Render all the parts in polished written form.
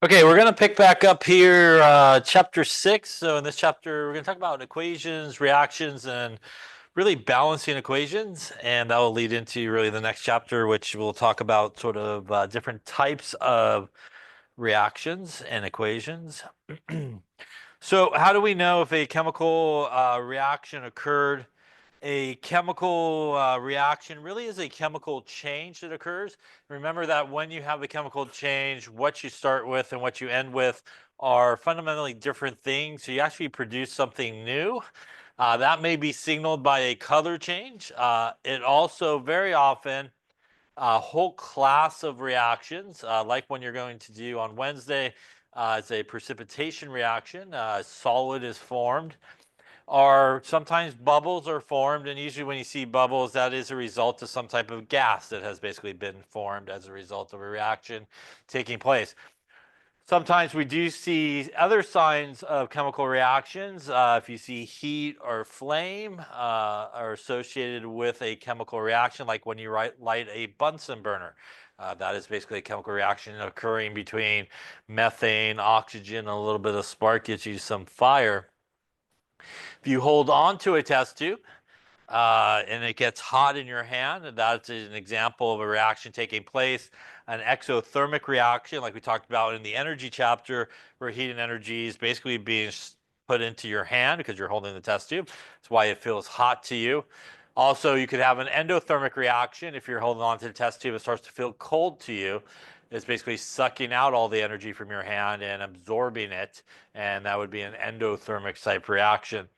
Okay, we're going to pick back up here, chapter 6. So in this chapter, we're going to talk about equations, reactions, and really balancing equations. And that will lead into really the next chapter, which we'll talk about sort of different types of reactions and equations. So how do we know if a chemical reaction occurred? A chemical reaction really is a chemical change that occurs. Remember that when you have a chemical change, what you start with and what you end with are fundamentally different things. So you actually produce something new. That may be signaled by a color change. It also very often a whole class of reactions, like when you're going to do on Wednesday, it's a precipitation reaction. Solid is formed are sometimes bubbles are formed, and usually when you see bubbles, that is a result of some type of gas that has basically been formed as a result of a reaction taking place. Sometimes we do see other signs of chemical reactions. If you see heat or flame are associated with a chemical reaction, like when you light a Bunsen burner. That is basically a chemical reaction occurring between methane, oxygen, and a little bit of spark gives you some fire. If you hold on to a test tube and it gets hot in your hand, that's an example of a reaction taking place. An exothermic reaction, like we talked about in the energy chapter, where heat and energy is basically being put into your hand because you're holding the test tube. That's why it feels hot to you. Also, you could have an endothermic reaction. If you're holding on to the test tube, it starts to feel cold to you. It's basically sucking out all the energy from your hand and absorbing it, and that would be an endothermic type reaction.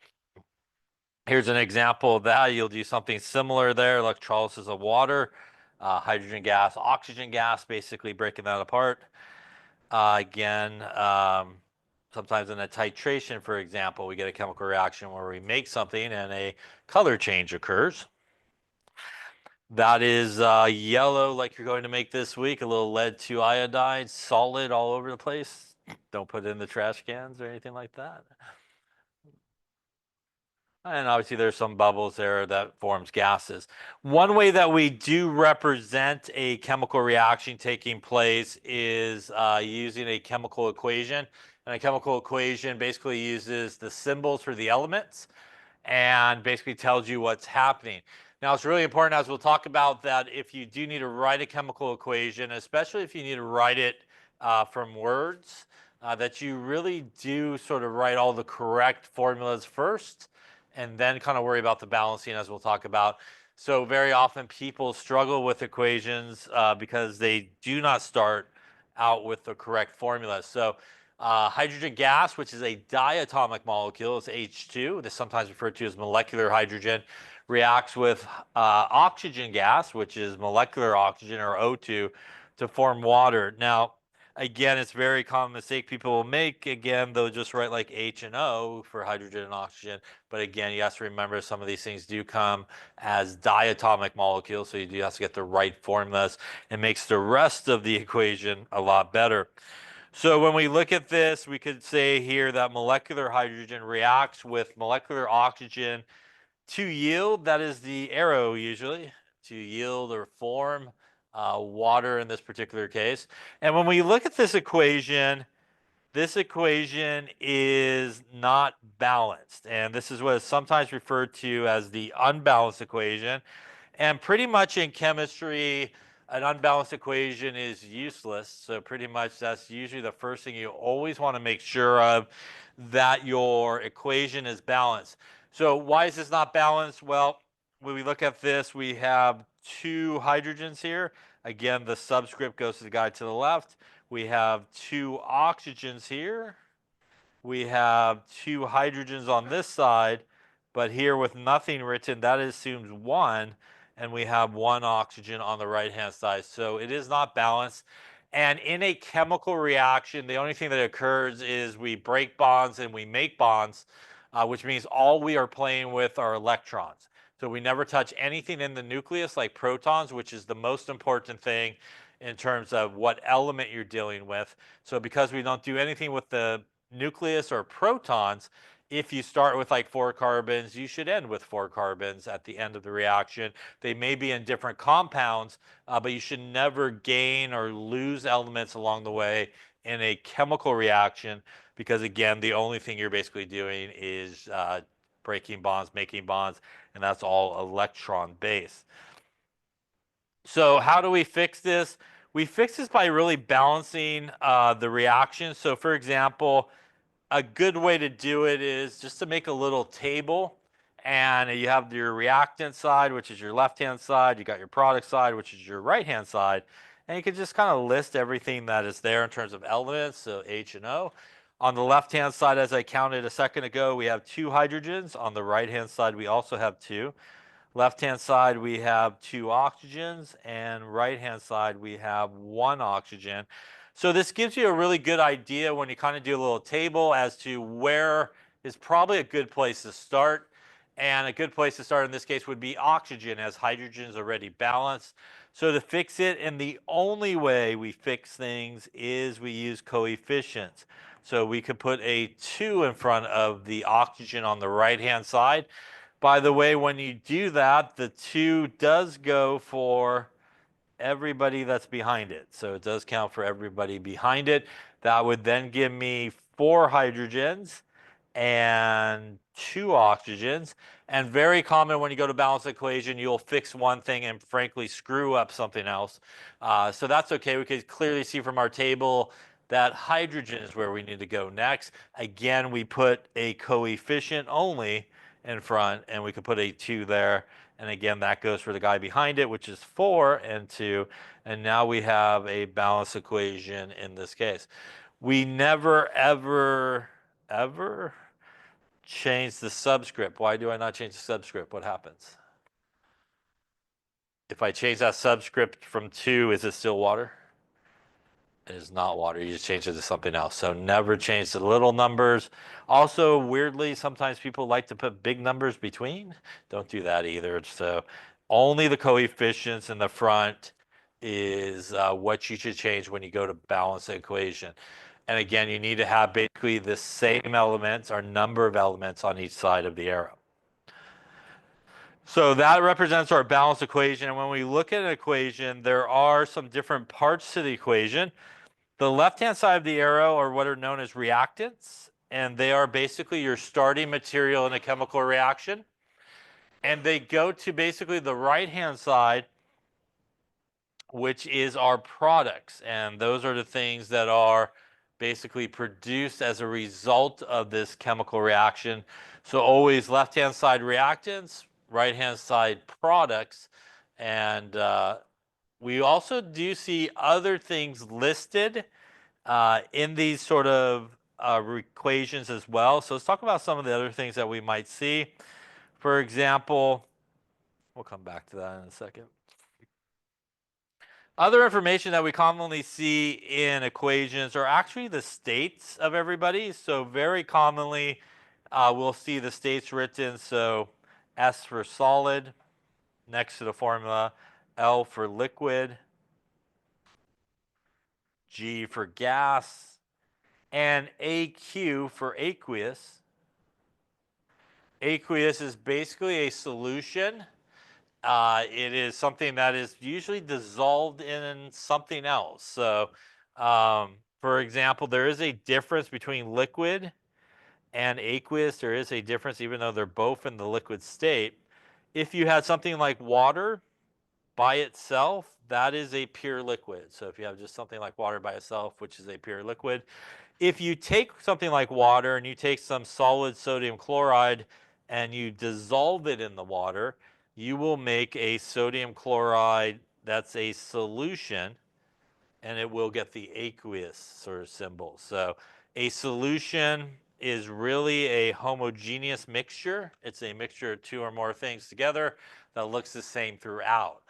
Here's an example of that. You'll do something similar there, electrolysis of water, hydrogen gas, oxygen gas, basically breaking that apart. Again, sometimes in a titration, for example, we get a chemical reaction where we make something and a color change occurs. That is yellow, like you're going to make this week, a little lead 2 iodide, solid all over the place. Don't put it in the trash cans or anything like that. And obviously there's some bubbles there that forms gases. One way that we do represent a chemical reaction taking place is using a chemical equation. And a chemical equation basically uses the symbols for the elements and basically tells you what's happening. Now, it's really important, as we'll talk about, that if you do need to write a chemical equation, especially if you need to write it from words, that you really do sort of write all the correct formulas first and then kind of worry about the balancing, as we'll talk about. So very often people struggle with equations because they do not start out with the correct formula. So hydrogen gas, which is a diatomic molecule, is H2. This is sometimes referred to as molecular hydrogen, reacts with oxygen gas, which is molecular oxygen, or O2, to form water. Now, again, it's a very common mistake people will make. Again, they'll just write like H and O for hydrogen and oxygen. But again, you have to remember some of these things do come as diatomic molecules, so you do have to get the right formulas. It makes the rest of the equation a lot better. So when we look at this, we could say here that molecular hydrogen reacts with molecular oxygen to yield, that is the arrow usually, to yield or form water in this particular case. And when we look at this equation is not balanced. And this is what is sometimes referred to as the unbalanced equation. And pretty much in chemistry, an unbalanced equation is useless. So pretty much that's usually the first thing you always want to make sure of, that your equation is balanced. So why is this not balanced? Well, when we look at this, we have two hydrogens here. Again, the subscript goes to the guy to the left. We have two oxygens here. We have two hydrogens on this side, but here with nothing written, that assumes one, and we have one oxygen on the right-hand side. So it is not balanced. And in a chemical reaction, the only thing that occurs is we break bonds and we make bonds, which means all we are playing with are electrons. So we never touch anything in the nucleus like protons, which is the most important thing in terms of what element you're dealing with. So because we don't do anything with the nucleus or protons, if you start with like 4 carbons, you should end with 4 carbons at the end of the reaction. They may be in different compounds, but you should never gain or lose elements along the way in a chemical reaction because, again, the only thing you're basically doing is breaking bonds, making bonds, and that's all electron based. So how do we fix this? We fix this by really balancing the reaction. So for example, a good way to do it is just to make a little table, and you have your reactant side, which is your left-hand side. You got your product side, which is your right-hand side. And you can just kind of list everything that is there in terms of elements, so H and O. On the left-hand side, as I counted a second ago, we have 2 hydrogens. On the right-hand side, we also have 2. Left-hand side, we have 2 oxygens, and right-hand side, we have 1 oxygen. So this gives you a really good idea when you kind of do a little table as to where is probably a good place to start. And a good place to start in this case would be oxygen, as hydrogen is already balanced. So to fix it, and the only way we fix things is we use coefficients. So we could put a 2 in front of the oxygen on the right-hand side. By the way, when you do that, the 2 does go for everybody that's behind it. So it does count for everybody behind it. That would then give me 4 hydrogens and 2 oxygens. And very common when you go to balance equation, you'll fix one thing and frankly screw up something else. So that's okay. We can clearly see from our table that hydrogen is where we need to go next. Again, we put a coefficient only in front, and we could put a 2 there. And again, that goes for the guy behind it, which is 4 and 2. And now we have a balance equation in this case. We never, ever change the subscript. Why do I not change the subscript? What happens? If I change that subscript from 2, is it still water? It is not water. You just change it to something else. So never change the little numbers. Also, weirdly, sometimes people like to put big numbers between. Don't do that either. So only the coefficients in the front is what you should change when you go to balance the equation. And again, you need to have basically the same elements or number of elements on each side of the arrow. So that represents our balance equation. And when we look at an equation, there are some different parts to the equation. The left-hand side of the arrow are what are known as reactants, and they are basically your starting material in a chemical reaction. And they go to basically the right-hand side, which is our products. And those are the things that are basically produced as a result of this chemical reaction. So always left-hand side reactants, right-hand side products. And we also do see other things listed in these sort of equations as well. So let's talk about some of the other things that we might see. For example, we'll come back to that in a second. Other information that we commonly see in equations are actually the states of everybody. So very commonly, we'll see the states written. So S for solid next to the formula, L for liquid, G for gas, and AQ for aqueous. Aqueous is basically a solution. It is something that is usually dissolved in something else. So, for example, there is a difference between liquid and aqueous. There is a difference, even though they're both in the liquid state. If you had something like water by itself, that is a pure liquid. So if you have just something like water by itself, which is a pure liquid, if you take something like water and you take some solid sodium chloride and you dissolve it in the water, you will make a sodium chloride that's a solution, and it will get the aqueous sort of symbol. So a solution is really a homogeneous mixture. It's a mixture of 2 or more things together that looks the same throughout.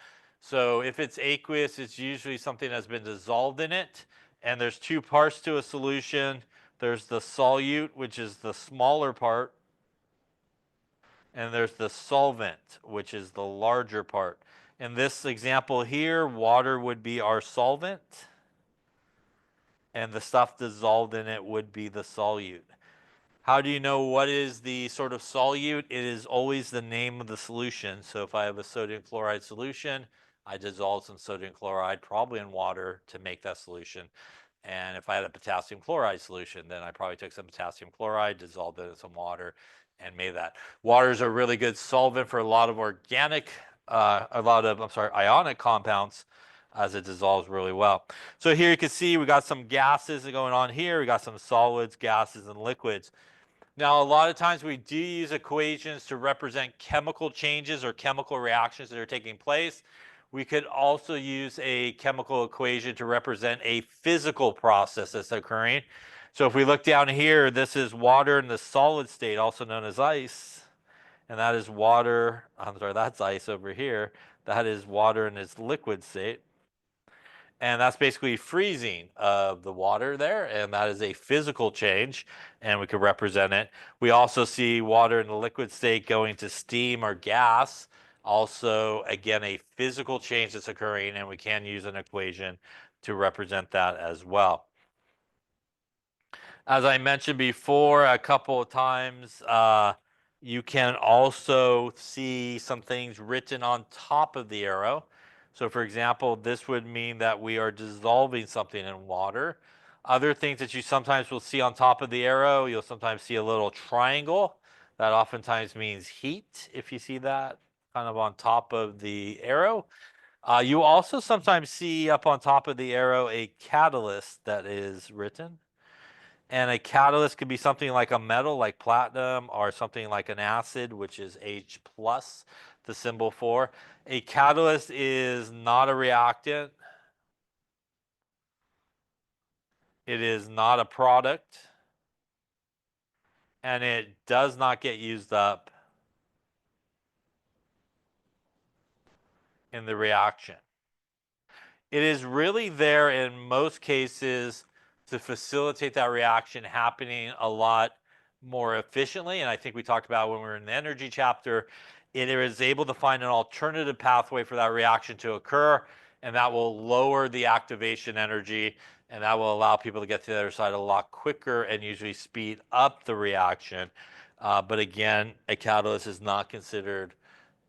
So if it's aqueous, it's usually something that's been dissolved in it. And there's 2 parts to a solution. There's the solute, which is the smaller part, and there's the solvent, which is the larger part. In this example here, water would be our solvent, and the stuff dissolved in it would be the solute. How do you know what is the sort of solute? It is always the name of the solution. So if I have a sodium chloride solution, I dissolve some sodium chloride, probably in water, to make that solution. And if I had a potassium chloride solution, then I probably took some potassium chloride, dissolved it in some water, and made that. Water is a really good solvent for a lot of ionic compounds, as it dissolves really well. So here you can see we got some gases going on here. We got some solids, gases, and liquids. Now, a lot of times we do use equations to represent chemical changes or chemical reactions that are taking place. We could also use a chemical equation to represent a physical process that's occurring. So if we look down here, this is water in the solid state, also known as ice. And that is water, I'm sorry, that's ice over here. That is water in its liquid state. And that's basically freezing of the water there, and that is a physical change, and we could represent it. We also see water in the liquid state going to steam or gas. Also, again, a physical change that's occurring, and we can use an equation to represent that as well. As I mentioned before a couple of times, you can also see some things written on top of the arrow. So for example, this would mean that we are dissolving something in water. Other things that you sometimes will see on top of the arrow, you'll sometimes see a little triangle. That oftentimes means heat, if you see that kind of on top of the arrow. You also sometimes see up on top of the arrow a catalyst that is written. And a catalyst could be something like a metal, like platinum, or something like an acid, which is H plus, the symbol for. A catalyst is not a reactant. It is not a product. And it does not get used up in the reaction. It is really there in most cases to facilitate that reaction happening a lot more efficiently. And I think we talked about when we were in the energy chapter, it is able to find an alternative pathway for that reaction to occur, and that will lower the activation energy, and that will allow people to get to the other side a lot quicker and usually speed up the reaction. But again, a catalyst is not considered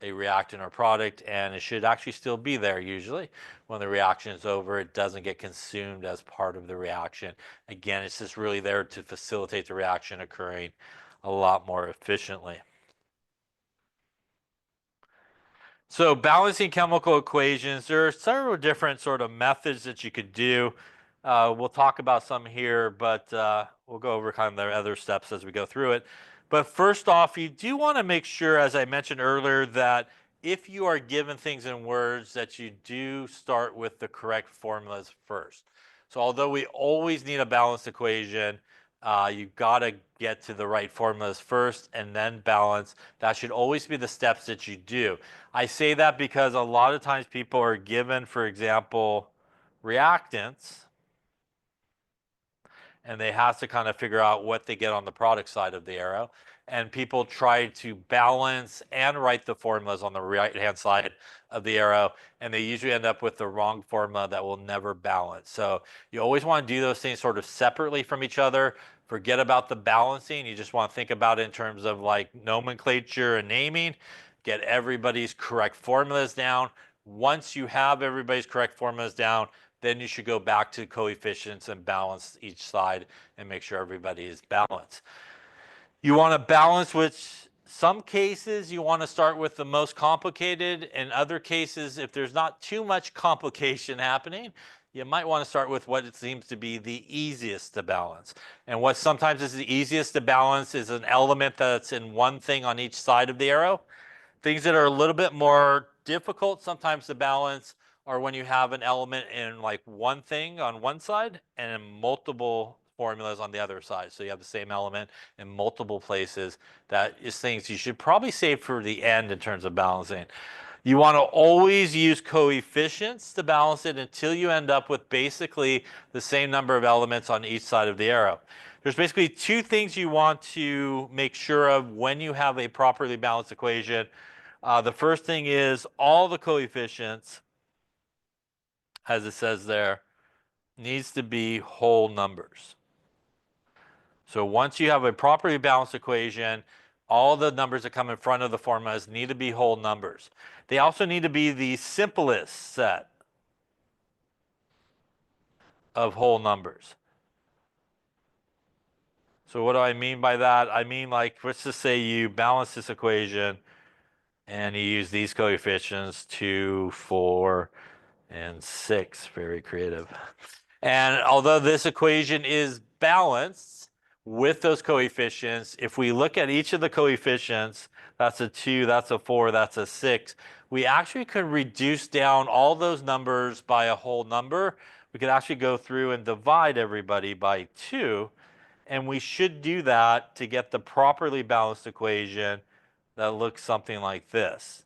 a reactant or product, and it should actually still be there usually. When the reaction is over, it doesn't get consumed as part of the reaction. Again, it's just really there to facilitate the reaction occurring a lot more efficiently. So balancing chemical equations, there are several different sort of methods that you could do. We'll talk about some here, but we'll go over kind of the other steps as we go through it. But first off, you do want to make sure, as I mentioned earlier, that if you are given things in words, that you do start with the correct formulas first. So although we always need a balanced equation, you've got to get to the right formulas first and then balance. That should always be the steps that you do. I say that because a lot of times people are given, for example, reactants, and they have to kind of figure out what they get on the product side of the arrow. And people try to balance and write the formulas on the right-hand side of the arrow, and they usually end up with the wrong formula that will never balance. So you always want to do those things sort of separately from each other. Forget about the balancing. You just want to think about it in terms of like nomenclature and naming. Get everybody's correct formulas down. Once you have everybody's correct formulas down, then you should go back to coefficients and balance each side and make sure everybody is balanced. You want to balance, which some cases you want to start with the most complicated. In other cases, if there's not too much complication happening, you might want to start with what it seems to be the easiest to balance. And what sometimes is the easiest to balance is an element that's in one thing on each side of the arrow. Things that are a little bit more difficult sometimes to balance are when you have an element in like one thing on one side and multiple formulas on the other side. So you have the same element in multiple places. That is things you should probably save for the end in terms of balancing. You want to always use coefficients to balance it until you end up with basically the same number of elements on each side of the arrow. There's basically two things you want to make sure of when you have a properly balanced equation. The first thing is all the coefficients, as it says there, needs to be whole numbers. So once you have a properly balanced equation, all the numbers that come in front of the formulas need to be whole numbers. They also need to be the simplest set of whole numbers. So what do I mean by that? I mean, like, let's just say you balance this equation and you use these coefficients 2, 4, and 6. Very creative. And although this equation is balanced with those coefficients, if we look at each of the coefficients, that's a 2, that's a 4, that's a 6, we actually could reduce down all those numbers by a whole number. We could actually go through and divide everybody by 2, and we should do that to get the properly balanced equation that looks something like this.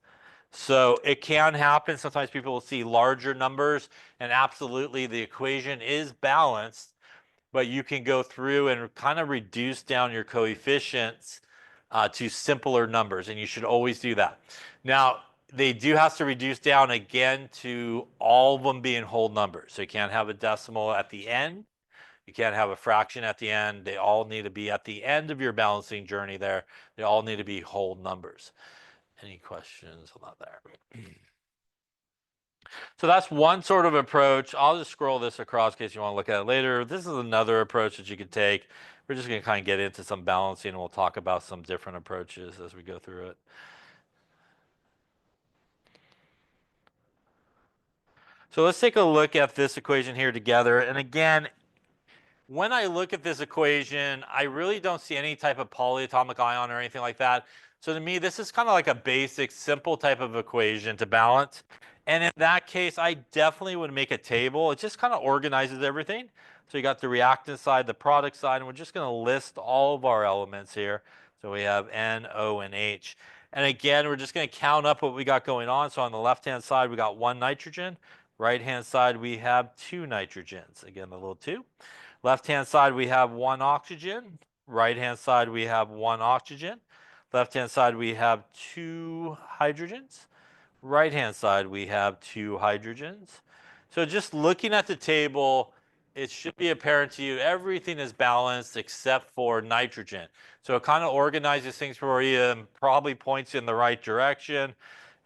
So it can happen. Sometimes people will see larger numbers, and absolutely the equation is balanced, but you can go through and kind of reduce down your coefficients to simpler numbers, and you should always do that. Now, they do have to reduce down again to all of them being whole numbers. So you can't have a decimal at the end. You can't have a fraction at the end. They all need to be at the end of your balancing journey there. They all need to be whole numbers. Any questions about that? So that's one sort of approach. I'll just scroll this across in case you want to look at it later. This is another approach that you could take. We're just going to kind of get into some balancing, and we'll talk about some different approaches as we go through it. So let's take a look at this equation here together. And again, when I look at this equation, I really don't see any type of polyatomic ion or anything like that. So to me, this is kind of like a basic, simple type of equation to balance. And in that case, I definitely would make a table. It just kind of organizes everything. So you got the reactant side, the product side, and we're just going to list all of our elements here. So we have N, O, and H. And again, we're just going to count up what we got going on. So on the left-hand side, we got 1 nitrogen. Right-hand side, we have 2 nitrogens. Again, the little 2. Left-hand side, we have 1 oxygen. Right-hand side, we have 1 oxygen. Left-hand side, we have 2 hydrogens. Right-hand side, we have 2 hydrogens. So just looking at the table, it should be apparent to you everything is balanced except for nitrogen. So it kind of organizes things for you and probably points in the right direction.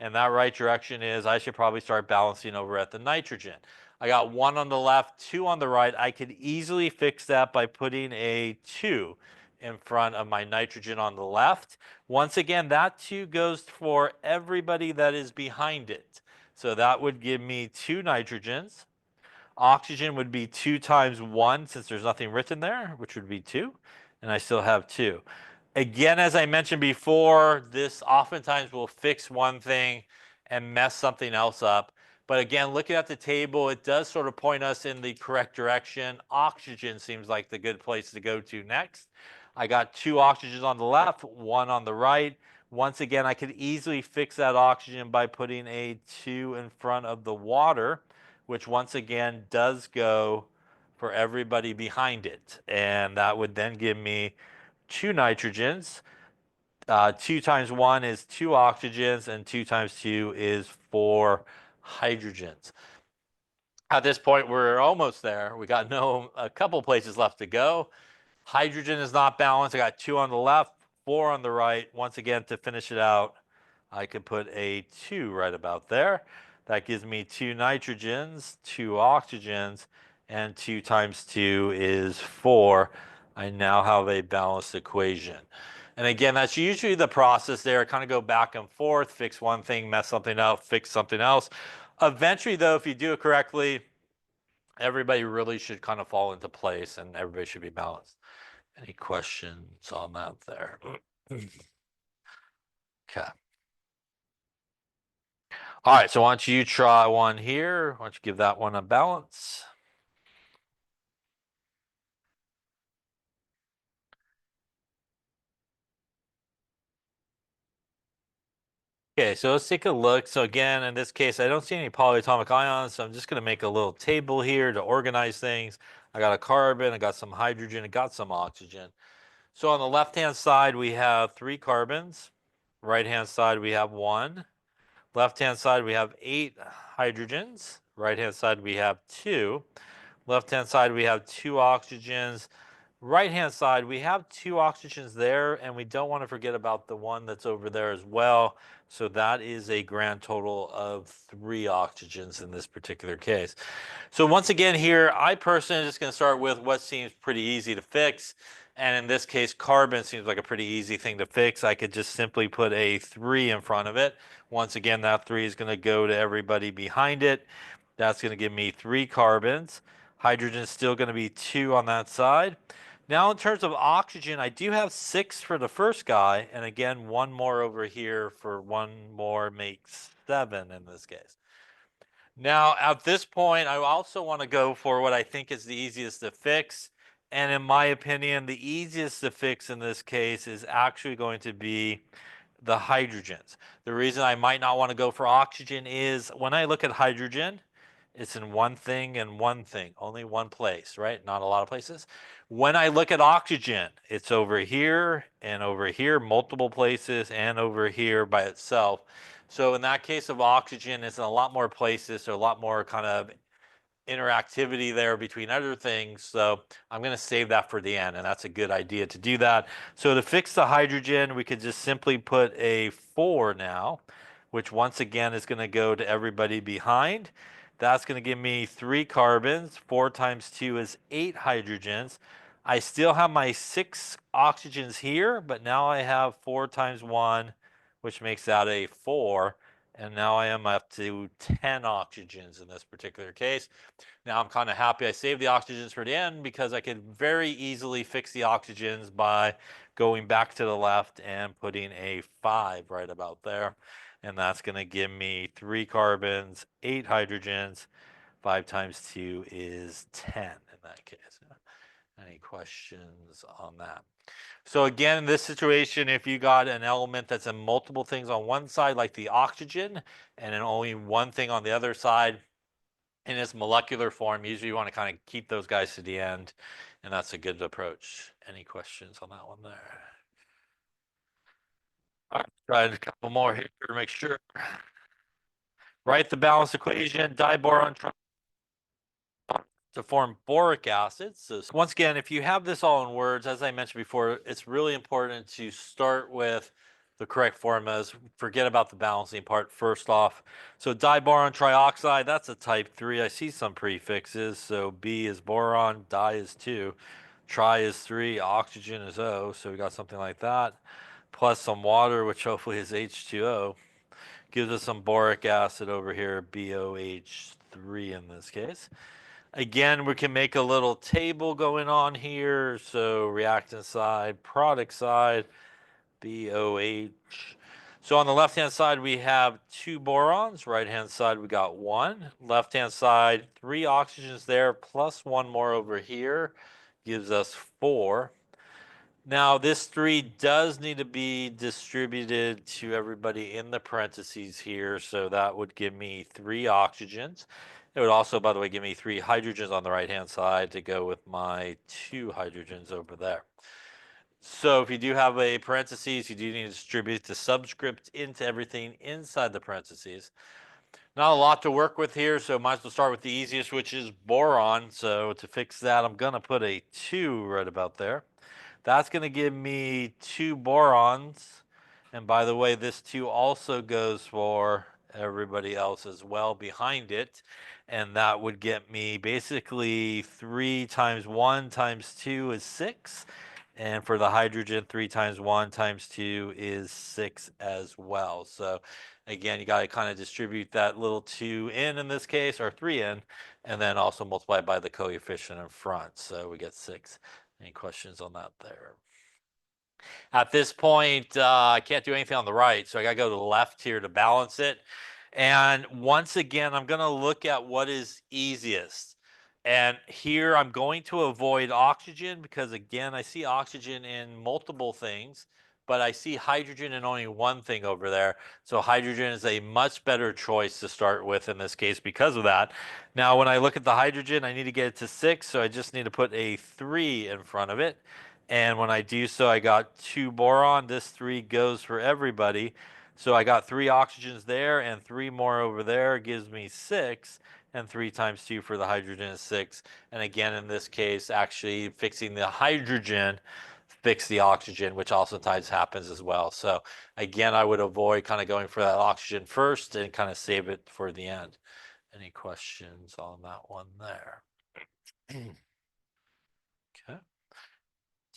And that right direction is I should probably start balancing over at the nitrogen. I got 1 on the left, 2 on the right. I could easily fix that by putting a 2 in front of my nitrogen on the left. Once again, that 2 goes for everybody that is behind it. So that would give me 2 nitrogens. Oxygen would be 2 times 1 since there's nothing written there, which would be 2. And I still have 2. Again, as I mentioned before, this oftentimes will fix one thing and mess something else up. But again, looking at the table, it does sort of point us in the correct direction. Oxygen seems like the good place to go to next. I got 2 oxygens on the left, 1 on the right. Once again, I could easily fix that oxygen by putting a 2 in front of the water, which once again does go for everybody behind it. And that would then give me 2 nitrogens. 2 times 1 is 2 oxygens, and 2 times 2 is 4 hydrogens. At this point, we're almost there. We got a couple places left to go. Hydrogen is not balanced. I got 2 on the left, 4 on the right. Once again, to finish it out, I could put a 2 right about there. That gives me 2 nitrogens, 2 oxygens, and 2 times 2 is 4. I now have a balanced equation. And again, that's usually the process there. Kind of go back and forth, fix one thing, mess something up, fix something else. Eventually, though, if you do it correctly, everybody really should kind of fall into place and everybody should be balanced. Any questions on that there? Okay. All right, so why don't you try one here? Why don't you give that one a balance? Okay, so let's take a look. So again, in this case, I don't see any polyatomic ions, so I'm just going to make a little table here to organize things. I got a carbon, I got some hydrogen, I got some oxygen. So on the left-hand side, we have 3 carbons. Right-hand side, we have 1. Left-hand side, we have 8 hydrogens. Right-hand side, we have 2. Left-hand side, we have 2 oxygens. Right-hand side, we have 2 oxygens there, and we don't want to forget about the one that's over there as well. So that is a grand total of 3 oxygens in this particular case. So once again here, I personally am just going to start with what seems pretty easy to fix. And in this case, carbon seems like a pretty easy thing to fix. I could just simply put a 3 in front of it. Once again, that 3 is going to go to everybody behind it. That's going to give me 3 carbons. Hydrogen is still going to be 2 on that side. Now in terms of oxygen, I do have 6 for the first guy. And again, 1 more over here for 1 more makes 7 in this case. Now, at this point, I also want to go for what I think is the easiest to fix. And in my opinion, the easiest to fix in this case is actually going to be the hydrogens. The reason I might not want to go for oxygen is when I look at hydrogen, it's in one thing and one thing, only one place, right? Not a lot of places. When I look at oxygen, it's over here and over here, multiple places, and over here by itself. So in that case of oxygen, it's in a lot more places, so a lot more kind of interactivity there between other things. So I'm going to save that for the end, and that's a good idea to do that. So to fix the hydrogen, we could just simply put a 4 now, which once again is going to go to everybody behind. That's going to give me 3 carbons. 4 times 2 is 8 hydrogens. I still have my 6 oxygens here, but now I have 4 times 1, which makes that a 4. And now I am up to 10 oxygens in this particular case. Now I'm kind of happy I saved the oxygens for the end because I could very easily fix the oxygens by going back to the left and putting a 5 right about there. And that's going to give me 3 carbons, 8 hydrogens. 5 times 2 is 10 in that case. Any questions on that? So again, in this situation, if you got an element that's in multiple things on one side, like the oxygen, and then only one thing on the other side, in its molecular form, usually you want to kind of keep those guys to the end, and that's a good approach. Any questions on that one there? All right, try a couple more here to make sure. Write the balanced equation, diboron to form boric acid. So once again, if you have this all in words, as I mentioned before, it's really important to start with the correct formulas. Forget about the balancing part first off. So diboron trioxide, that's a type 3. I see some prefixes. So B is boron, di is 2, tri is 3, oxygen is O. So we got something like that. Plus some water, which hopefully is H2O. Gives us some boric acid over here, BOH3 in this case. Again, we can make a little table going on here. So reactant side, product side, BOH. So on the left-hand side, we have 2 borons. Right-hand side, we got 1. Left-hand side, 3 oxygens there, plus 1 more over here. Gives us 4. Now, this 3 does need to be distributed to everybody in the parentheses here. So that would give me 3 oxygens. It would also, by the way, give me 3 hydrogens on the right-hand side to go with my 2 hydrogens over there. So if you do have a parentheses, you do need to distribute the subscript into everything inside the parentheses. Not a lot to work with here, so might as well start with the easiest, which is boron. So to fix that, I'm going to put a 2 right about there. That's going to give me 2 borons. And by the way, this 2 also goes for everybody else as well behind it. And that would get me basically 3 times 1 times 2 is 6. And for the hydrogen, 3 times 1 times 2 is 6 as well. So again, you got to kind of distribute that little 2 in this case, or 3 in, and then also multiply by the coefficient in front. So we get 6. Any questions on that there? At this point, I can't do anything on the right, so I got to go to the left here to balance it. And once again, I'm going to look at what is easiest. And here I'm going to avoid oxygen because, again, I see oxygen in multiple things, but I see hydrogen in only one thing over there. So hydrogen is a much better choice to start with in this case because of that. Now, when I look at the hydrogen, I need to get it to 6, so I just need to put a 3 in front of it. And when I do so, I got 2 boron. This 3 goes for everybody. So I got 3 oxygens there and 3 more over there gives me 6. And 3 times 2 for the hydrogen is 6. And again, in this case, actually fixing the hydrogen fix the oxygen, which oftentimes happens as well. So again, I would avoid kind of going for that oxygen first and kind of save it for the end. Any questions on that one there? Okay.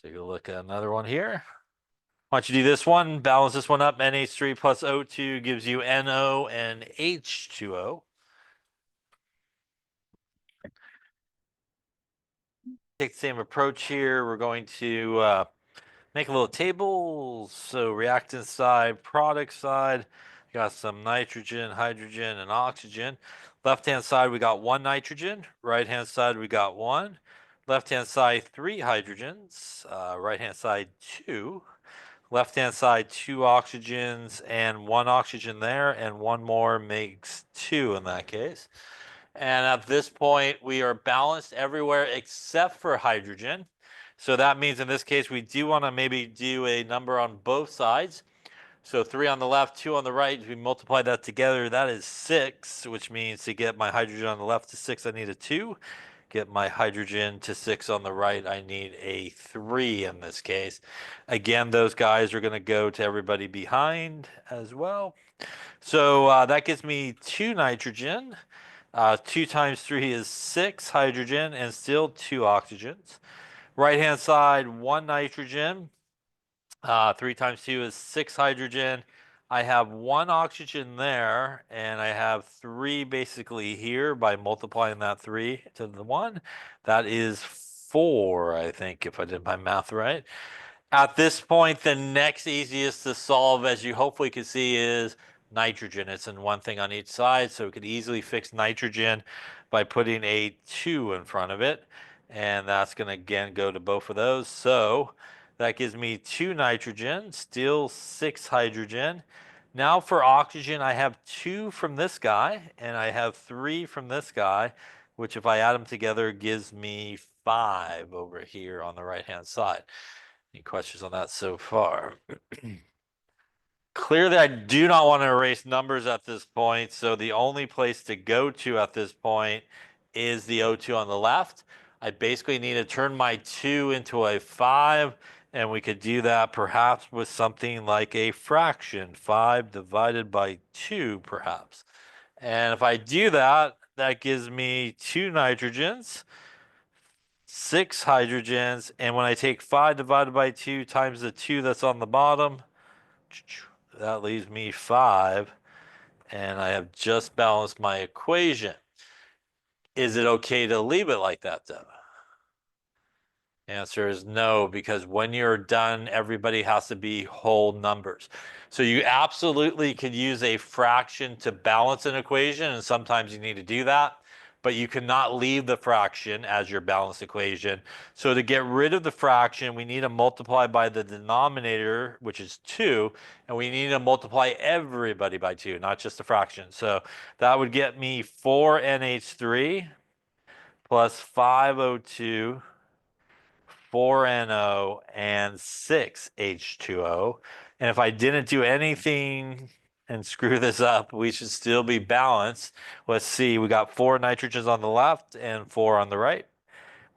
Take a look at another one here. Why don't you do this one? Balance this one up. NH3 plus O2 gives you NO and H2O. Take the same approach here. We're going to make a little table. So reactant side, product side, got some nitrogen, hydrogen, and oxygen. Left-hand side, we got one nitrogen. Right-hand side, we got one. Left-hand side, three hydrogens. Right-hand side, two. Left-hand side, two oxygens and one oxygen there, and one more makes two in that case. And at this point, we are balanced everywhere except for hydrogen. So that means in this case, we do want to maybe do a number on both sides. So 3 on the left, 2 on the right. If we multiply that together, that is 6, which means to get my hydrogen on the left to 6, I need a 2. Get my hydrogen to 6 on the right, I need a 3 in this case. Again, those guys are going to go to everybody behind as well. So that gives me 2 nitrogen. 2 times 3 is 6 hydrogen and still 2 oxygens. Right-hand side, 1 nitrogen. 3 times 2 is 6 hydrogen. I have 1 oxygen there, and I have 3 basically here by multiplying that 3 to the 1. That is 4, I think, if I did my math right. At this point, the next easiest to solve, as you hopefully can see, is nitrogen. It's in one thing on each side, so we could easily fix nitrogen by putting a 2 in front of it. And that's going to, again, go to both of those. So that gives me 2 nitrogen, still 6 hydrogen. Now for oxygen, I have 2 from this guy, and I have 3 from this guy, which if I add them together gives me 5 over here on the right-hand side. Any questions on that so far? Clearly, I do not want to erase numbers at this point, so the only place to go to at this point is the O2 on the left. I basically need to turn my 2 into a 5, and we could do that perhaps with something like a fraction, 5 divided by 2 perhaps. And if I do that, that gives me 2 nitrogens, 6 hydrogens, and when I take 5 divided by 2 times the 2 that's on the bottom, that leaves me 5, and I have just balanced my equation. Is it okay to leave it like that, though? Answer is no, because when you're done, everybody has to be whole numbers. So you absolutely could use a fraction to balance an equation, and sometimes you need to do that, but you cannot leave the fraction as your balanced equation. So to get rid of the fraction, we need to multiply by the denominator, which is 2, and we need to multiply everybody by 2, not just the fraction. So that would get me 4NH3 plus 5O2 4NO and 6H2O. And if I didn't do anything and screw this up, we should still be balanced. Let's see, we got 4 nitrogens on the left and 4 on the right.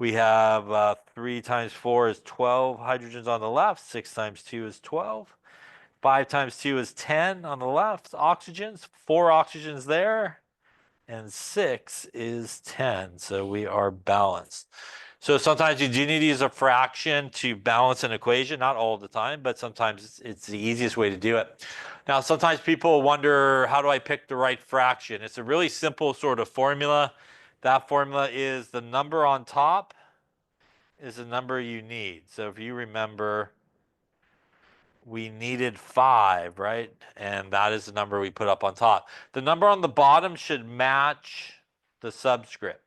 We have 3 times 4 is 12 hydrogens on the left, 6 times 2 is 12. 5 times 2 is 10 on the left, oxygens, 4 oxygens there, and 6 is 10. So we are balanced. So sometimes you do need to use a fraction to balance an equation, not all the time, but sometimes it's the easiest way to do it. Now, sometimes people wonder, how do I pick the right fraction? It's a really simple sort of formula. That formula is the number on top is the number you need. So if you remember, we needed 5, right? And that is the number we put up on top. The number on the bottom should match the subscript.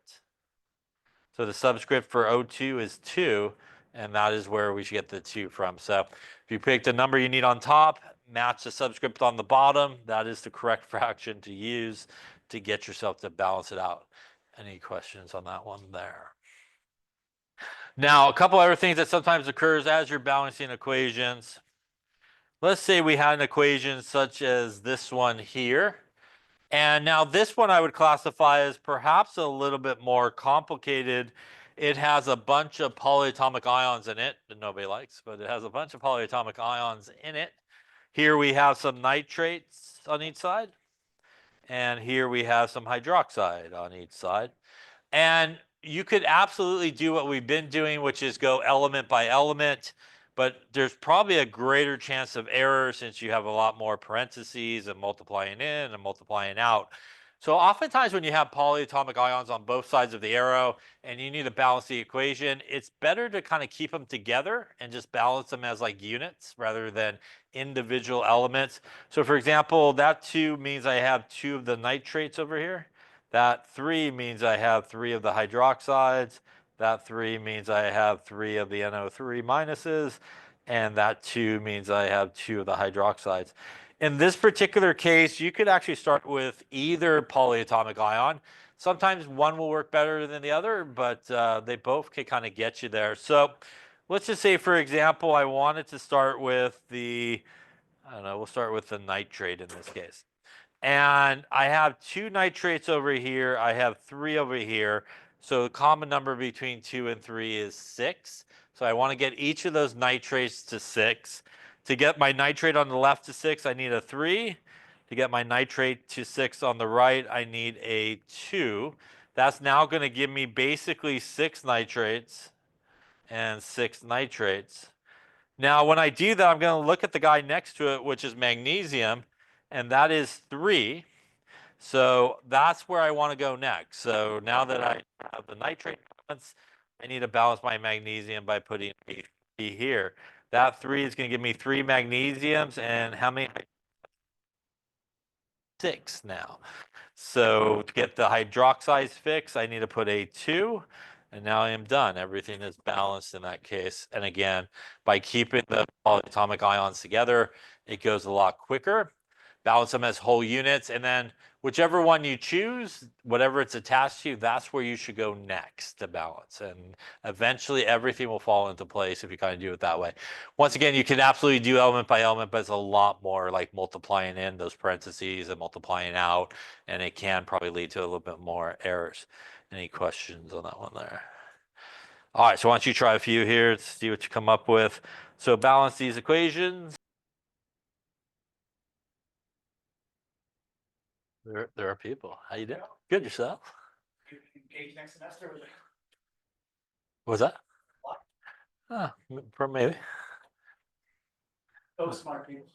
So the subscript for O2 is 2, and that is where we should get the 2 from. So if you pick the number you need on top, match the subscript on the bottom, that is the correct fraction to use to get yourself to balance it out. Any questions on that one there? Now, a couple other things that sometimes occurs as you're balancing equations. Let's say we had an equation such as this one here. And now this one I would classify as perhaps a little bit more complicated It has a bunch of polyatomic ions in it that nobody likes, but it has a bunch of polyatomic ions in it. Here we have some nitrates on each side, and here we have some hydroxide on each side. And you could absolutely do what we've been doing, which is go element by element, but there's probably a greater chance of error since you have a lot more parentheses and multiplying in and multiplying out. So oftentimes when you have polyatomic ions on both sides of the arrow and you need to balance the equation, it's better to kind of keep them together and just balance them as like units rather than individual elements. So for example, that 2 means I have 2 of the nitrates over here. That 3 means I have 3 of the hydroxides. That 3 means I have 3 of the NO3 minuses. And that 2 means I have 2 of the hydroxides. In this particular case, you could actually start with either polyatomic ion. Sometimes one will work better than the other, but they both can kind of get you there. So let's just say, for example, I wanted to start with the, I don't know, we'll start with the nitrate in this case. And I have 2 nitrates over here. I have 3 over here. So the common number between 2 and 3 is 6. So I want to get each of those nitrates to 6. To get my nitrate on the left to 6, I need a 3. To get my nitrate to 6 on the right, I need a 2. That's now going to give me basically 6 nitrates and 6 nitrates. Now, when I do that, I'm going to look at the guy next to it, which is magnesium, and that is 3. So that's where I want to go next. So now that I have the nitrate balance, I need to balance my magnesium by putting a 3 here. That 3 is going to give me 3 magnesiums, and how many? 6 now. So to get the hydroxides fixed, I need to put a 2, and now I am done. Everything is balanced in that case. And again, by keeping the polyatomic ions together, it goes a lot quicker. Balance them as whole units, and then whichever one you choose, whatever it's attached to, that's where you should go next to balance. And eventually everything will fall into place if you kind of do it that way. Once again, you can absolutely do element by element, but it's a lot more like multiplying in those parentheses and multiplying out, and it can probably lead to a little bit more errors. Any questions on that one there? All right, so why don't you try a few here to see what you come up with. So balance these equations. There are people. How you doing? Good, yourself? Engage next semester? What's that? What? Maybe. Those smart people.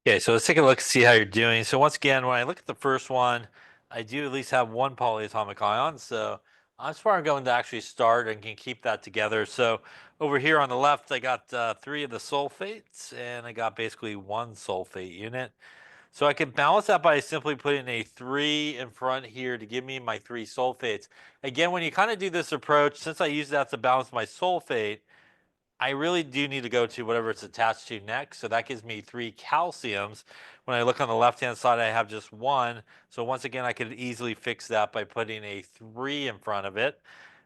Okay, so let's take a look and see how you're doing. So once again, when I look at the first one, I do at least have 1 polyatomic ion. So that's where I'm going to actually start and can keep that together. So over here on the left, I got 3 of the sulfates, and I got basically 1 sulfate unit. So I can balance that by simply putting a 3 in front here to give me my 3 sulfates. Again, when you kind of do this approach, since I use that to balance my sulfate, I really do need to go to whatever it's attached to next. So that gives me 3 calciums. When I look on the left-hand side, I have just 1. So once again, I could easily fix that by putting a 3 in front of it.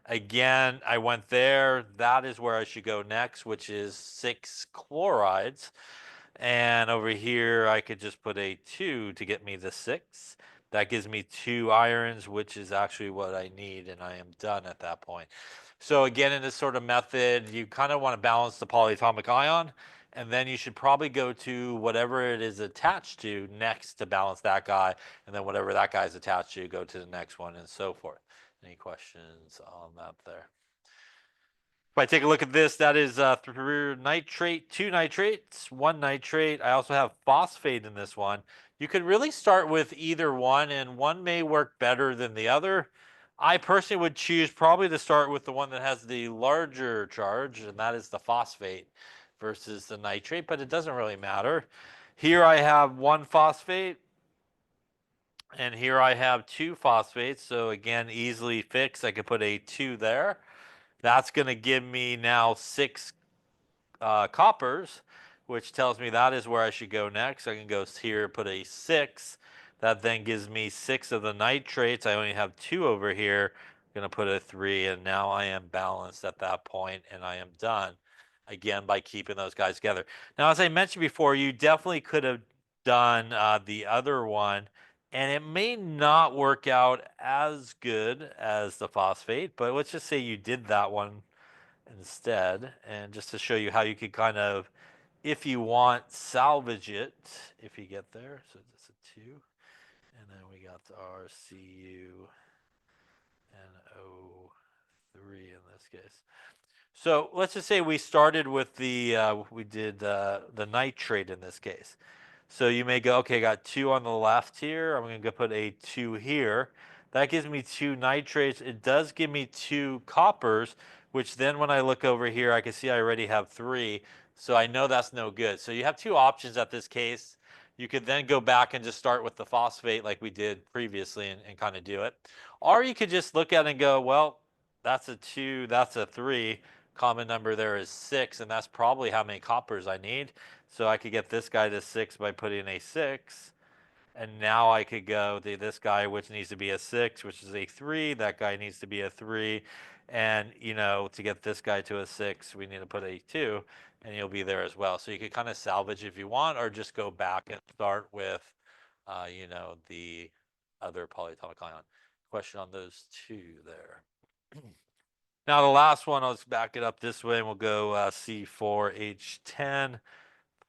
Again, I went there. That is where I should go next, which is 6 chlorides. And over here, I could just put a 2 to get me the 6. That gives me 2 irons, which is actually what I need, and I am done at that point. So again, in this sort of method, you kind of want to balance the polyatomic ion, and then you should probably go to whatever it is attached to next to balance that guy, and then whatever that guy is attached to, go to the next one, and so forth. Any questions on that there? If I take a look at this, that is 3 nitrate, 2 nitrates, 1 nitrate. I also have phosphate in this one. You could really start with either one, and one may work better than the other. I personally would choose probably to start with the one that has the larger charge, and that is the phosphate versus the nitrate, but it doesn't really matter. Here I have 1 phosphate, and here I have 2 phosphates. So again, easily fixed. I could put a 2 there. That's going to give me now 6 coppers, which tells me that is where I should go next. I can go here, put a 6. That then gives me 6 of the nitrates. I only have 2 over here. I'm going to put a 3, and now I am balanced at that point, and I am done. again, by keeping those guys together. Now, as I mentioned before, you definitely could have done the other one, and it may not work out as good as the phosphate, but let's just say you did that one instead, and just to show you how you could kind of, if you want, salvage it if you get there. So just a 2, and then we got the RCU and O3 in this case. So let's just say we started with we did the nitrate in this case. So you may go, okay, I got 2 on the left here. I'm going to go put a 2 here. That gives me 2 nitrates. It does give me 2 coppers, which then when I look over here, I can see I already have 3. So I know that's no good. So you have 2 options at this case. You could then go back and just start with the phosphate like we did previously and kind of do it. Or you could just look at it and go, well, that's a 2, that's a 3. Common number there is 6, and that's probably how many coppers I need. So I could get this guy to 6 by putting a 6. And now I could go to this guy, which needs to be a 6, which is a 3. That guy needs to be a 3. And, to get this guy to a 6, we need to put a 2, and he'll be there as well. So you could kind of salvage if you want, or just go back and start with, the other polyatomic ion. Question on those 2 there. Now the last one, let's back it up this way, and we'll go C4H10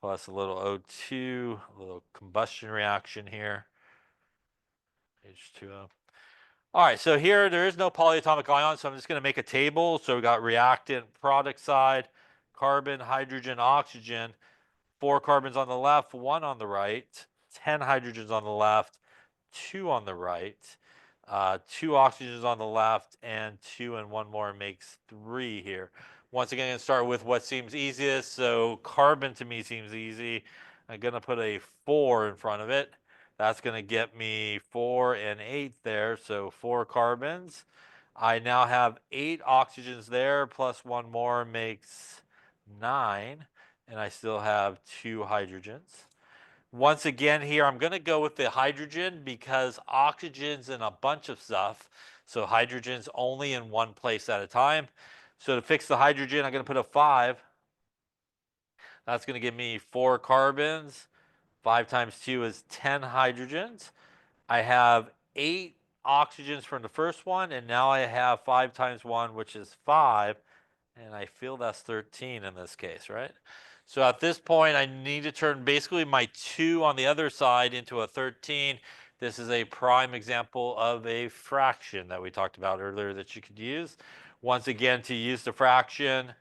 plus a little O2, a little combustion reaction here, H2O. All right, so here there is no polyatomic ion, so I'm just going to make a table. So we got reactant product side, carbon, hydrogen, oxygen, 4 carbons on the left, 1 on the right, 10 hydrogens on the left, 2 on the right, 2 oxygens on the left, and 2 and 1 more makes 3 here. Once again, I'm going to start with what seems easiest. So carbon to me seems easy. I'm going to put a 4 in front of it. That's going to get me 4 and 8 there. So 4 carbons. I now have 8 oxygens there, plus 1 more makes 9. And I still have 2 hydrogens. Once again here, I'm going to go with the hydrogen because oxygen's in a bunch of stuff. So hydrogen's only in one place at a time. So to fix the hydrogen, I'm going to put a 5. That's going to give me 4 carbons. 5 times 2 is 10 hydrogens. I have 8 oxygens from the first one, and now I have 5 times 1, which is 5. And I feel that's 13 in this case, right? So at this point, I need to turn basically my 2 on the other side into a 13. This is a prime example of a fraction that we talked about earlier that you could use. Once again, to use the fraction,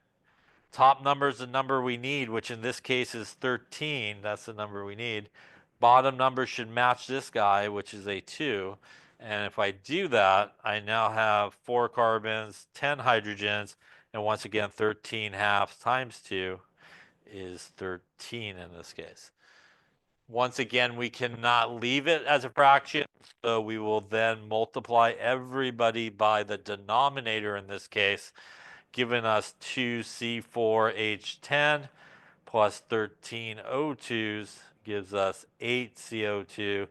top number is the number we need, which in this case is 13. That's the number we need. Bottom number should match this guy, which is a 2. And if I do that, I now have 4 carbons, 10 hydrogens, and once again, 13 halves times 2 is 13 in this case. Once again, we cannot leave it as a fraction, so we will then multiply everybody by the denominator in this case, giving us 2C4H10 plus 13 O2s gives us 8 CO2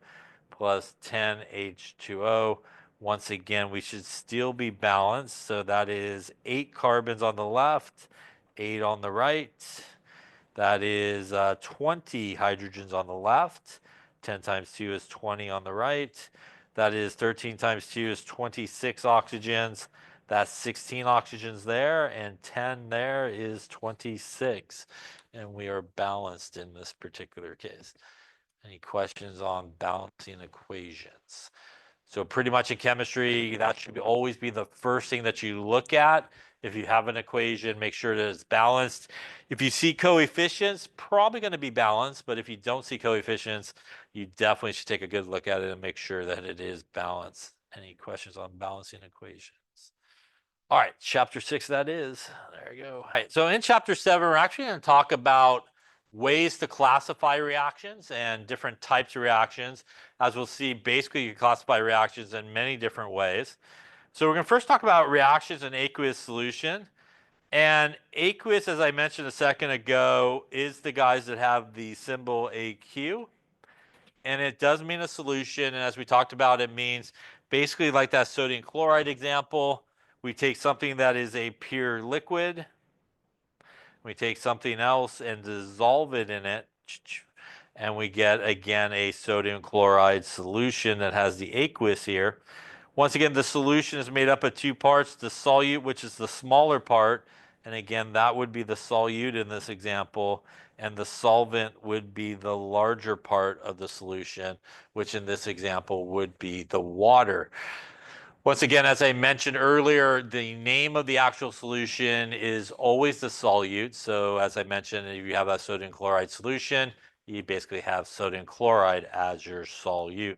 plus 10 H2O. Once again, we should still be balanced. So that is 8 carbons on the left, 8 on the right. That is 20 hydrogens on the left. 10 times 2 is 20 on the right. That is 13 times 2 is 26 oxygens. That's 16 oxygens there, and 10 there is 26. And we are balanced in this particular case. Any questions on balancing equations? So pretty much in chemistry, that should always be the first thing that you look at. If you have an equation, make sure that it's balanced. If you see coefficients, probably going to be balanced. But if you don't see coefficients, you definitely should take a good look at it and make sure that it is balanced. Any questions on balancing equations? All right, chapter 6 that is. There you go. All right, so in chapter 7, we're actually going to talk about ways to classify reactions and different types of reactions. As we'll see, basically you can classify reactions in many different ways. So we're going to first talk about reactions in aqueous solution. And aqueous, as I mentioned a second ago, is the guys that have the symbol AQ. And it does mean a solution. And as we talked about, it means basically like that sodium chloride example. We take something that is a pure liquid. We take something else and dissolve it in it, and we get, again, a sodium chloride solution that has the aqueous here. Once again, the solution is made up of two parts, the solute, which is the smaller part, and again, that would be the solute in this example, and the solvent would be the larger part of the solution, which in this example would be the water. Once again, as I mentioned earlier, the name of the actual solution is always the solute. So as I mentioned, if you have a sodium chloride solution, you basically have sodium chloride as your solute.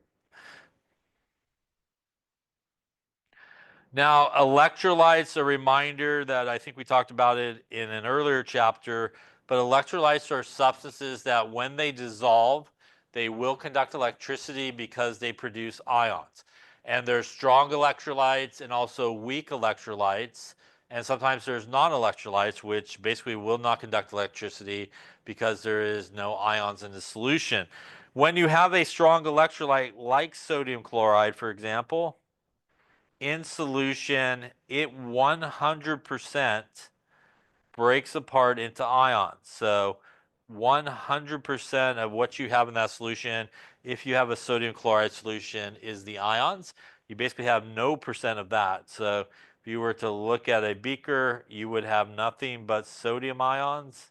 Now, electrolytes, a reminder that I think we talked about it in an earlier chapter, but electrolytes are substances that when they dissolve, they will conduct electricity because they produce ions. And there's strong electrolytes and also weak electrolytes. And sometimes there's non-electrolytes, which basically will not conduct electricity because there is no ions in the solution. When you have a strong electrolyte like sodium chloride, for example, in solution, it 100% breaks apart into ions. So 100% of what you have in that solution, if you have a sodium chloride solution, is the ions. You basically have no percent of that. So if you were to look at a beaker, you would have nothing but sodium ions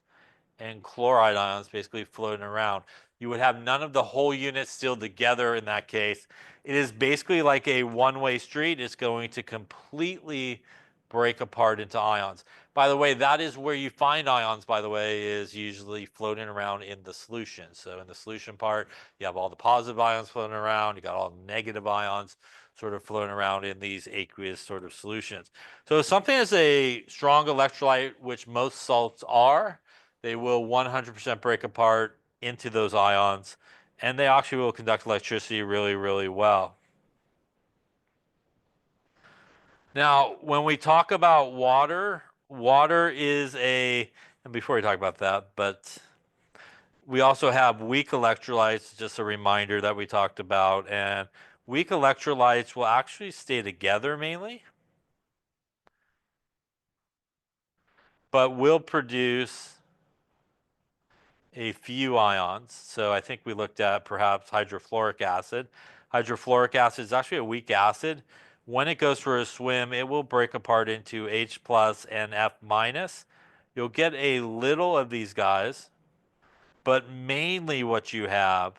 and chloride ions basically floating around. You would have none of the whole unit still together in that case. It is basically like a one-way street. It's going to completely break apart into ions. By the way, that is where you find ions, by the way, is usually floating around in the solution. So in the solution part, you have all the positive ions floating around. You got all the negative ions sort of floating around in these aqueous sort of solutions. So if something is a strong electrolyte, which most salts are, they will 100% break apart into those ions, and they actually will conduct electricity really, really well. Now, when we talk about water, water is and before we talk about that, but we also have weak electrolytes, just a reminder that we talked about, and weak electrolytes will actually stay together mainly, but will produce a few ions. So I think we looked at perhaps hydrofluoric acid. Hydrofluoric acid is actually a weak acid. When it goes for a swim, it will break apart into H plus and F minus. You'll get a little of these guys, but mainly what you have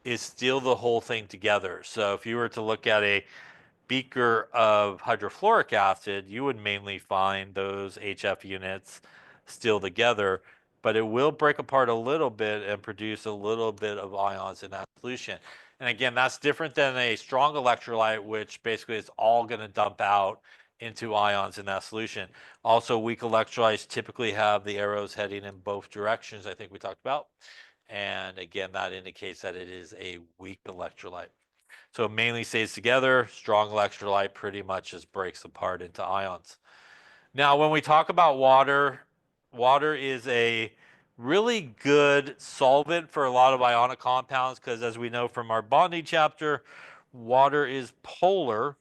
is still the whole thing together. So if you were to look at a beaker of hydrofluoric acid, you would mainly find those HF units still together, but it will break apart a little bit and produce a little bit of ions in that solution. And again, that's different than a strong electrolyte, which basically is all going to dump out into ions in that solution. Also, weak electrolytes typically have the arrows heading in both directions, I think we talked about. And again, that indicates that it is a weak electrolyte. So it mainly stays together. Strong electrolyte pretty much just breaks apart into ions. Now, when we talk about water, water is a really good solvent for a lot of ionic compounds because, as we know from our bonding chapter, water is polar,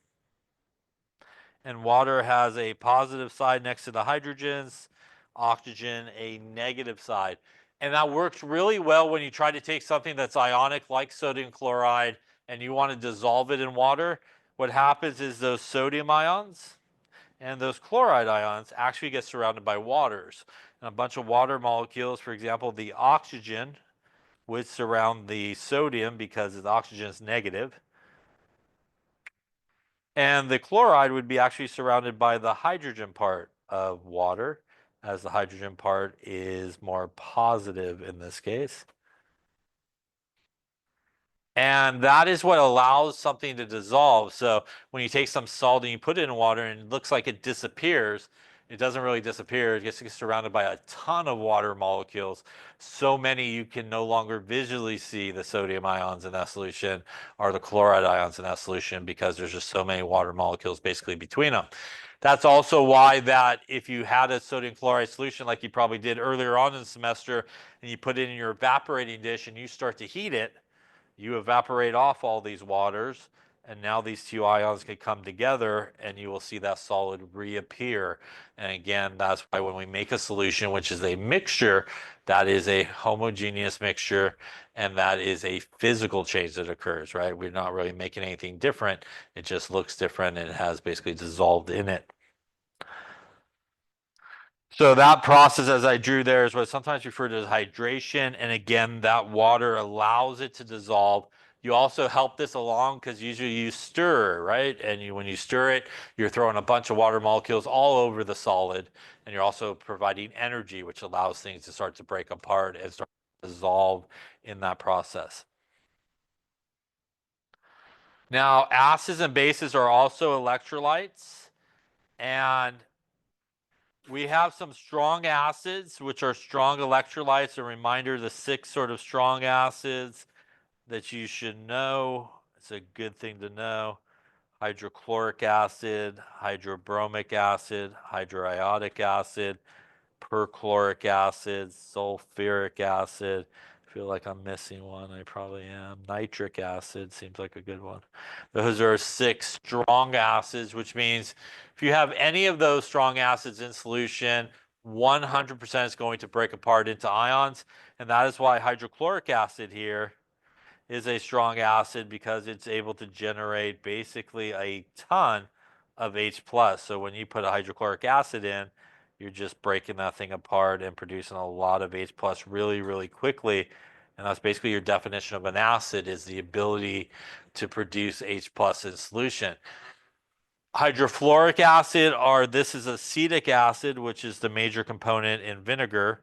and water has a positive side next to the hydrogens, oxygen a negative side. And that works really well when you try to take something that's ionic like sodium chloride and you want to dissolve it in water. What happens is those sodium ions and those chloride ions actually get surrounded by waters. And a bunch of water molecules, for example, the oxygen would surround the sodium because the oxygen is negative. And the chloride would be actually surrounded by the hydrogen part of water, as the hydrogen part is more positive in this case. And that is what allows something to dissolve. So when you take some salt and you put it in water and it looks like it disappears, it doesn't really disappear. It gets surrounded by a ton of water molecules. So many you can no longer visually see the sodium ions in that solution or the chloride ions in that solution because there's just so many water molecules basically between them. That's also why that if you had a sodium chloride solution like you probably did earlier on in the semester and you put it in your evaporating dish and you start to heat it, you evaporate off all these waters, And now these two ions can come together and you will see that solid reappear. And again, that's why when we make a solution, which is a mixture, that is a homogeneous mixture, and that is a physical change that occurs, right? We're not really making anything different. It just looks different and it has basically dissolved in it. So that process, as I drew there, is what's sometimes referred to as hydration. And again, that water allows it to dissolve. You also help this along because usually you stir, right? And when you stir it, you're throwing a bunch of water molecules all over the solid. And you're also providing energy, which allows things to start to break apart and start to dissolve in that process. Now, acids and bases are also electrolytes. And we have some strong acids, which are strong electrolytes. A reminder, the 6 sort of strong acids that you should know. It's a good thing to know. Hydrochloric acid, hydrobromic acid, hydroiodic acid, perchloric acid, sulfuric acid. I feel like I'm missing one. I probably am. Nitric acid seems like a good one. Those are 6 strong acids, which means if you have any of those strong acids in solution, 100% is going to break apart into ions. And that is why hydrochloric acid here is a strong acid, because it's able to generate basically a ton of H plus. So when you put a hydrochloric acid in, you're just breaking that thing apart and producing a lot of H plus really, really quickly. And that's basically your definition of an acid, is the ability to produce H plus in solution. Hydrofluoric acid, this is acetic acid, which is the major component in vinegar,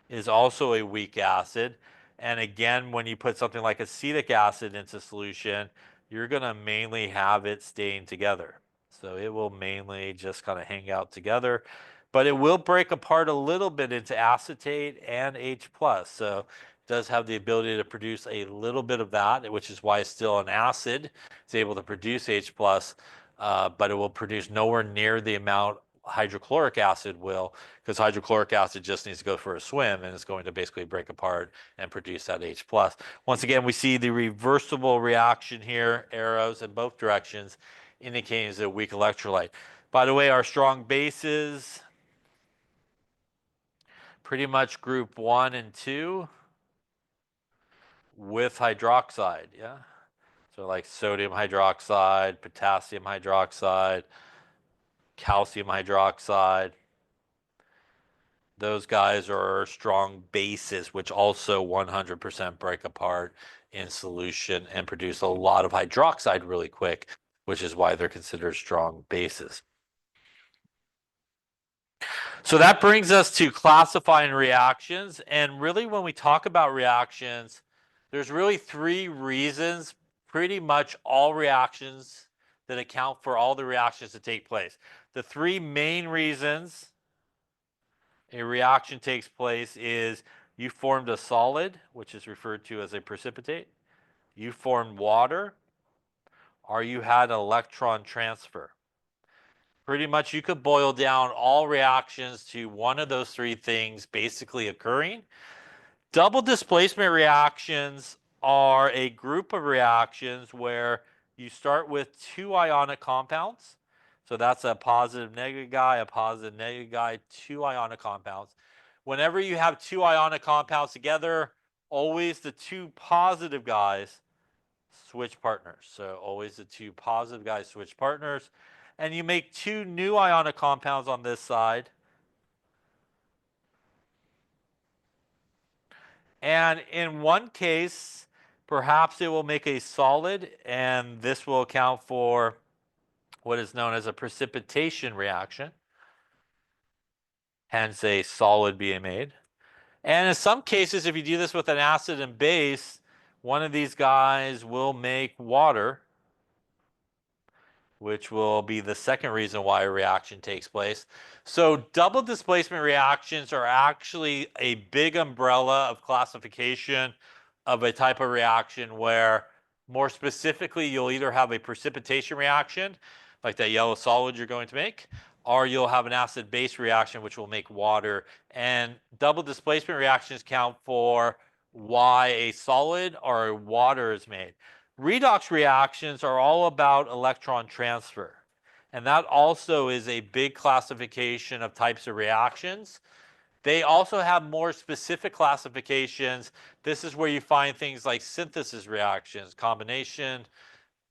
is also a weak acid. And again, when you put something like acetic acid into solution, you're going to mainly have it staying together. So it will mainly just kind of hang out together, but it will break apart a little bit into acetate and H plus. So it does have the ability to produce a little bit of that, which is why it's still an acid. It's able to produce H plus, but it will produce nowhere near the amount hydrochloric acid will, because hydrochloric acid just needs to go for a swim and it's going to basically break apart and produce that H plus. Once again, we see the reversible reaction here, arrows in both directions, indicating it's a weak electrolyte. By the way, our strong bases, pretty much group 1 and 2 with hydroxide, yeah? So like sodium hydroxide, potassium hydroxide, calcium hydroxide. Those guys are strong bases, which also 100% break apart in solution and produce a lot of hydroxide really quick, which is why they're considered strong bases. So that brings us to classifying reactions. And really, when we talk about reactions, there's really 3 reasons pretty much all reactions that account for all the reactions that take place. The 3 main reasons a reaction takes place is you formed a solid, which is referred to as a precipitate, you formed water, or you had electron transfer. Pretty much you could boil down all reactions to one of those 3 things basically occurring. Double displacement reactions are a group of reactions where you start with 2 ionic compounds. So that's a positive negative guy, a positive negative guy, 2 ionic compounds. Whenever you have 2 ionic compounds together, always the 2 positive guys switch partners. So always the 2 positive guys switch partners. And you make 2 new ionic compounds on this side. And in one case, perhaps it will make a solid, and this will account for what is known as a precipitation reaction, hence a solid being made. And in some cases, if you do this with an acid and base, one of these guys will make water, which will be the second reason why a reaction takes place. So double displacement reactions are actually a big umbrella of classification of a type of reaction where, more specifically, you'll either have a precipitation reaction, like that yellow solid you're going to make, or you'll have an acid-base reaction, which will make water. And double displacement reactions count for why a solid or a water is made. Redox reactions are all about electron transfer. And that also is a big classification of types of reactions. They also have more specific classifications. This is where you find things like synthesis reactions, combination,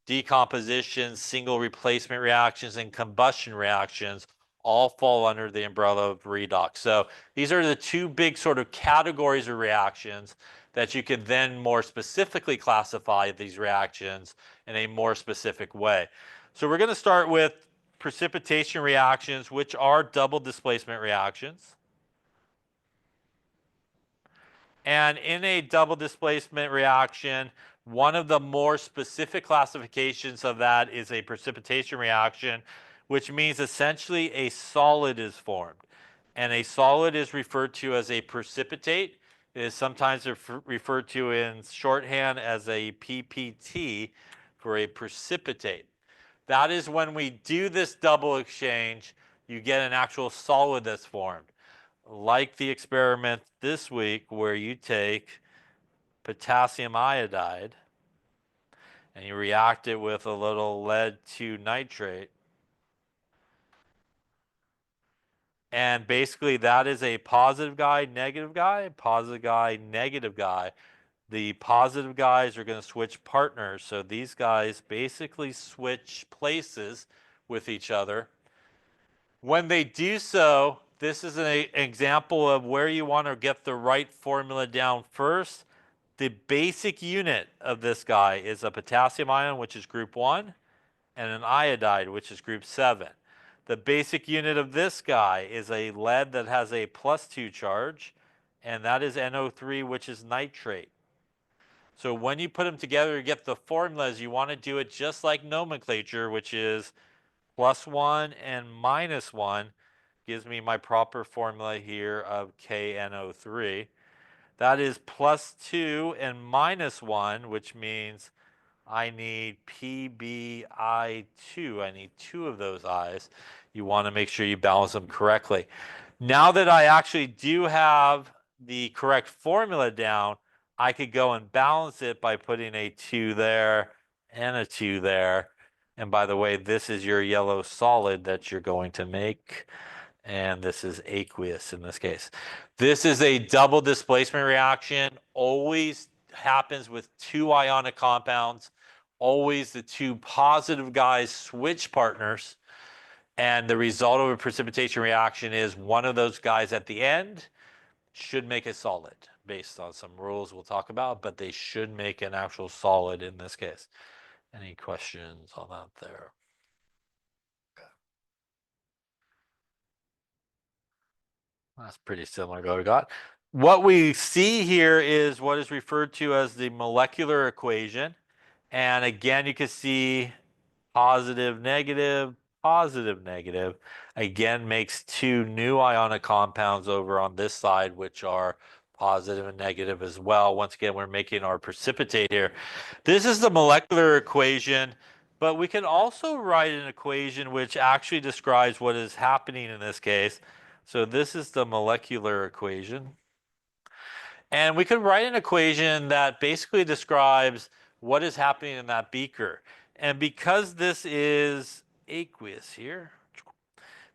decomposition, single replacement reactions, and combustion reactions all fall under the umbrella of redox. So these are the two big sort of categories of reactions that you can then more specifically classify these reactions in a more specific way. So we're going to start with precipitation reactions, which are double displacement reactions. And in a double displacement reaction, one of the more specific classifications of that is a precipitation reaction, which means essentially a solid is formed. And a solid is referred to as a precipitate. It is sometimes referred to in shorthand as a PPT for a precipitate. That is when we do this double exchange, you get an actual solid that's formed. Like the experiment this week where you take potassium iodide and you react it with a little lead 2 nitrate. And basically that is a positive guy, negative guy, positive guy, negative guy. The positive guys are going to switch partners. So these guys basically switch places with each other. When they do so, this is an example of where you want to get the right formula down first. The basic unit of this guy is a potassium ion, which is group 1, and an iodide, which is group 7. The basic unit of this guy is a lead that has a +2 charge, and that is NO3, which is nitrate. So when you put them together to get the formulas, you want to do it just like nomenclature, which is +1 and -1 gives me my proper formula here of KNO3. That is +2 and -1, which means I need PBI2. I need 2 of those I's. You want to make sure you balance them correctly. Now that I actually do have the correct formula down, I could go and balance it by putting a 2 there and a 2 there. And by the way, this is your yellow solid that you're going to make. And this is aqueous in this case. This is a double displacement reaction. Always happens with 2 ionic compounds. Always the 2 positive guys switch partners. And the result of a precipitation reaction is one of those guys at the end should make a solid based on some rules we'll talk about, but they should make an actual solid in this case. Any questions on that there? That's pretty similar to what we got. What we see here is what is referred to as the molecular equation. And again, you can see positive, negative, positive, negative. Again, makes 2 new ionic compounds over on this side, which are positive and negative as well. Once again, we're making our precipitate here. This is the molecular equation, but we can also write an equation which actually describes what is happening in this case. So this is the molecular equation. And we could write an equation that basically describes what is happening in that beaker. And because this is aqueous here,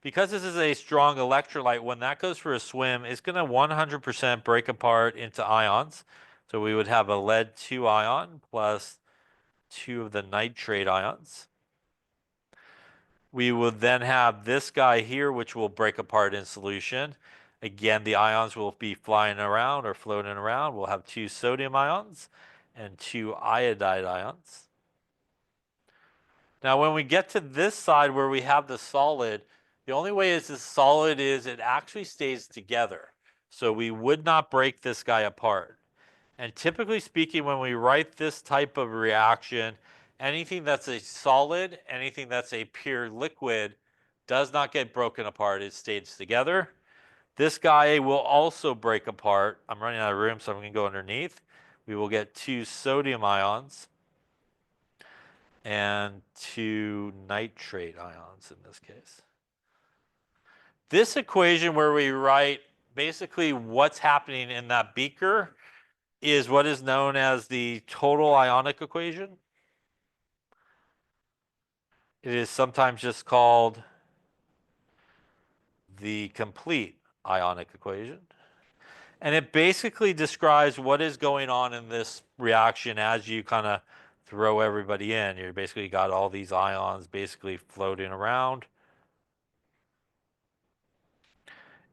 because this is a strong electrolyte, when that goes for a swim, it's going to 100% break apart into ions. So we would have a lead 2 ion plus 2 of the nitrate ions. We would then have this guy here, which will break apart in solution. Again, the ions will be flying around or floating around. We'll have 2 sodium ions and 2 iodide ions. Now, when we get to this side where we have the solid, the only way is this solid is it actually stays together. So we would not break this guy apart. And typically speaking, when we write this type of reaction, anything that's a solid, anything that's a pure liquid does not get broken apart. It stays together. This guy will also break apart. I'm running out of room, so I'm going to go underneath. We will get 2 sodium ions and 2 nitrate ions in this case. This equation where we write basically what's happening in that beaker is what is known as the total ionic equation. It is sometimes just called the complete ionic equation. And it basically describes what is going on in this reaction as you kind of throw everybody in. You basically got all these ions basically floating around.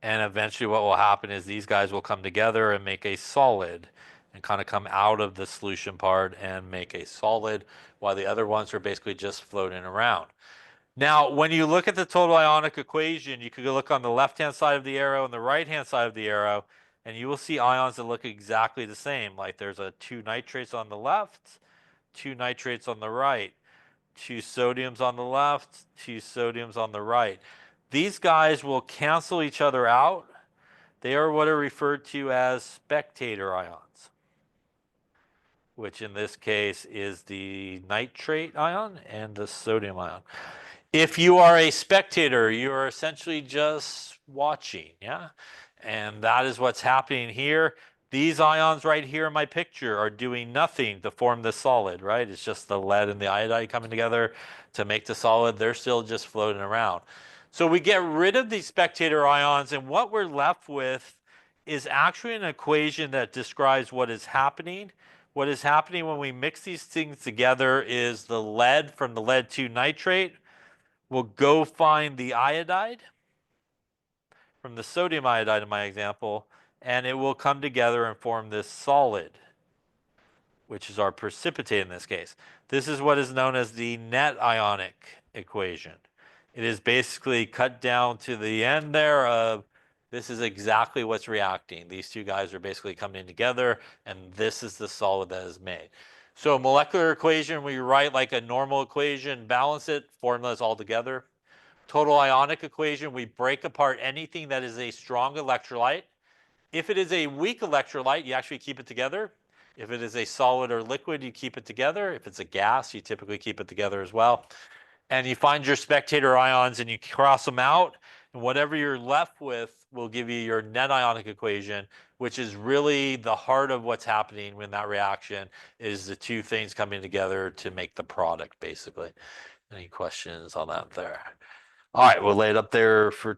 And eventually what will happen is these guys will come together and make a solid and kind of come out of the solution part and make a solid, while the other ones are basically just floating around. Now, when you look at the total ionic equation, you could look on the left-hand side of the arrow and the right-hand side of the arrow, and you will see ions that look exactly the same. Like there's a 2 nitrates on the left, 2 nitrates on the right, 2 sodiums on the left, 2 sodiums on the right. These guys will cancel each other out. They are what are referred to as spectator ions, which in this case is the nitrate ion and the sodium ion. If you are a spectator, you are essentially just watching, yeah? And that is what's happening here. These ions right here in my picture are doing nothing to form the solid, right? It's just the lead and the iodide coming together to make the solid. They're still just floating around. So we get rid of these spectator ions, and what we're left with is actually an equation that describes what is happening. What is happening when we mix these things together is the lead from the lead 2 nitrate will go find the iodide from the sodium iodide in my example, and it will come together and form this solid, which is our precipitate in this case. This is what is known as the net ionic equation. It is basically cut down to the end there of this is exactly what's reacting. These two guys are basically coming together, and this is the solid that is made. So molecular equation, we write like a normal equation, balance it, formulas all together. Total ionic equation, we break apart anything that is a strong electrolyte. If it is a weak electrolyte, you actually keep it together. If it is a solid or liquid, you keep it together. If it's a gas, you typically keep it together as well. And you find your spectator ions and you cross them out. And whatever you're left with will give you your net ionic equation, which is really the heart of what's happening when that reaction is the two things coming together to make the product, basically. Any questions on that there? All right, we'll lay it up there for